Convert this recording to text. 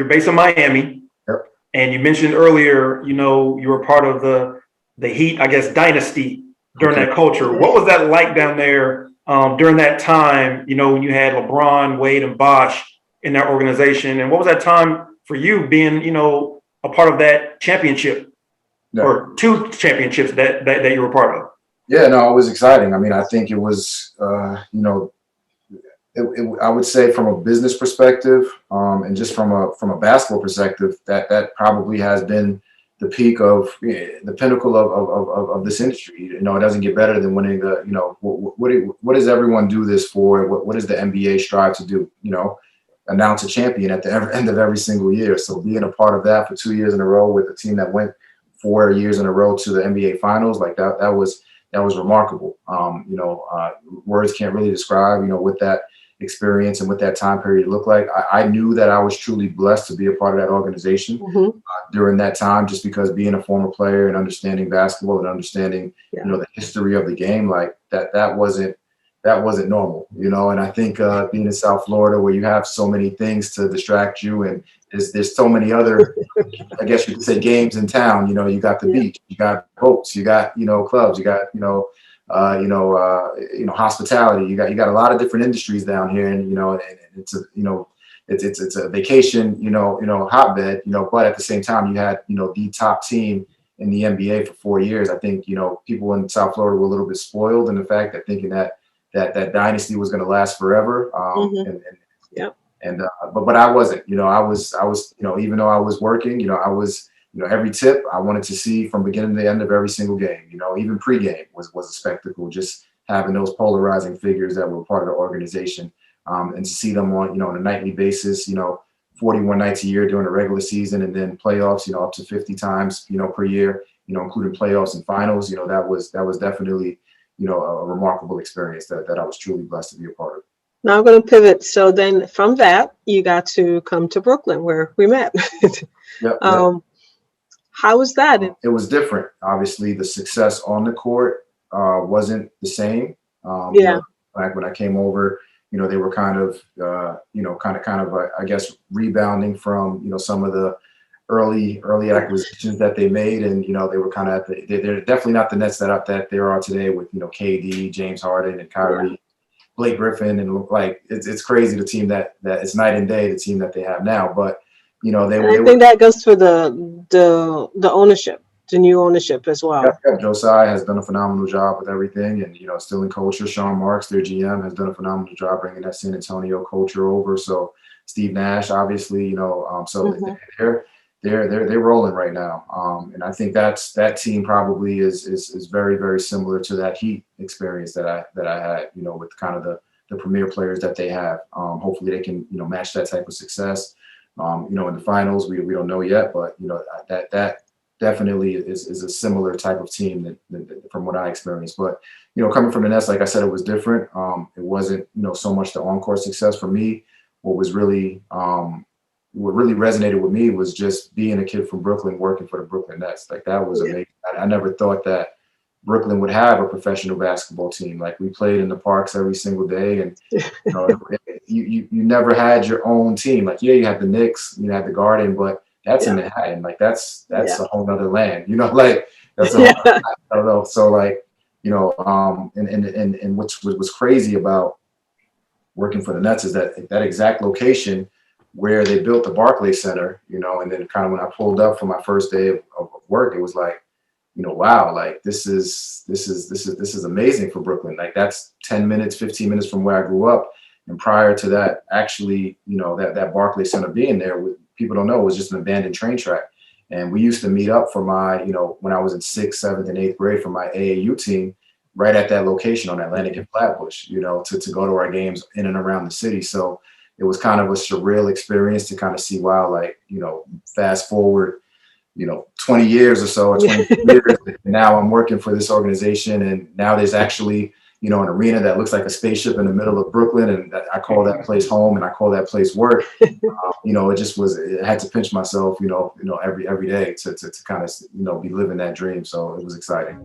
you're based in Miami. Yep. And you mentioned earlier, you were part of the Heat, I guess, dynasty during that culture. What was that like down there during that time, when you had LeBron, Wade, and Bosh in that organization? And what was that time for you being, a part of that championship or two championships that you were part of? Yeah, no, it was exciting. I mean, I think it was, I would say from a business perspective and just from a basketball perspective, that probably has been the peak of the pinnacle of this industry. It doesn't get better than winning the, what does everyone do this for? What does the NBA strive to do? Announce a champion at the end of every single year. So being a part of that for 2 years in a row with a team that went 4 years in a row to the NBA finals, like that was remarkable. Words can't really describe, what that experience and what that time period looked like. I knew that I was truly blessed to be a part of that organization during that time, just because being a former player and understanding basketball and understanding, the history of the game, like that wasn't normal, and I think being in South Florida where you have so many things to distract you and there's so many other, I guess you could say, games in town. You got the beach, you got boats, you got, clubs, you got, hospitality. You got a lot of different industries down here, and it's a vacation, hotbed. But at the same time, you had the top team in the NBA for 4 years. I think people in South Florida were a little bit spoiled in the fact that thinking that dynasty was going to last forever. But I wasn't. I was even though I was working, I was. Every tip I wanted to see from beginning to end of every single game. Even pregame was a spectacle. Just having those polarizing figures that were part of the organization, and to see them on on a nightly basis. 41 nights a year during the regular season, and then playoffs. Up to 50 times per year. Including playoffs and finals. That was definitely a remarkable experience that I was truly blessed to be a part of. Now I'm going to pivot. So then from that, you got to come to Brooklyn where we met. Yep. How was that? It was different. Obviously, the success on the court wasn't the same. When I came over, they were kind of, I guess, rebounding from, some of the early acquisitions that they made, and they were kind of they're definitely not the Nets that there are today with KD, James Harden, and Kyrie, Blake Griffin, and it's crazy the team that it's night and day the team that they have now, but. I think that goes for the ownership, the new ownership as well. Yeah, Josiah has done a phenomenal job with everything, and still in culture. Sean Marks, their GM, has done a phenomenal job bringing that San Antonio culture over. So Steve Nash, obviously, they're rolling right now, and I think that team probably is very, very similar to that Heat experience that I had, with kind of the premier players that they have. Hopefully they can match that type of success. In the finals, we don't know yet, but that definitely is a similar type of team that from what I experienced. But coming from the Nets, like I said, it was different. It wasn't so much the on-court success for me. What really resonated with me was just being a kid from Brooklyn working for the Brooklyn Nets. Like that was amazing. I never thought that Brooklyn would have a professional basketball team. Like we played in the parks every single day, and you never had your own team. Like you had the Knicks, you had the Garden, but that's in Manhattan. Like that's a whole nother land. That's a whole, I don't know. So and what was crazy about working for the Nets is that exact location where they built the Barclays Center. And then kind of when I pulled up for my first day of work, it was like. Wow, like this is amazing for Brooklyn. Like that's 10 minutes, 15 minutes from where I grew up. And prior to that, actually, that Barclays Center being there, people don't know, it was just an abandoned train track. And we used to meet up for my, when I was in 6th, 7th, and 8th grade for my AAU team, right at that location on Atlantic and Flatbush, to go to our games in and around the city. So it was kind of a surreal experience to kind of see, wow, like, fast forward, 20 years or so, or 20 years. Now I'm working for this organization, and now there's actually, an arena that looks like a spaceship in the middle of Brooklyn, and I call that place home, and I call that place work. It just was. I had to pinch myself, every day to kind of, be living that dream. So it was exciting.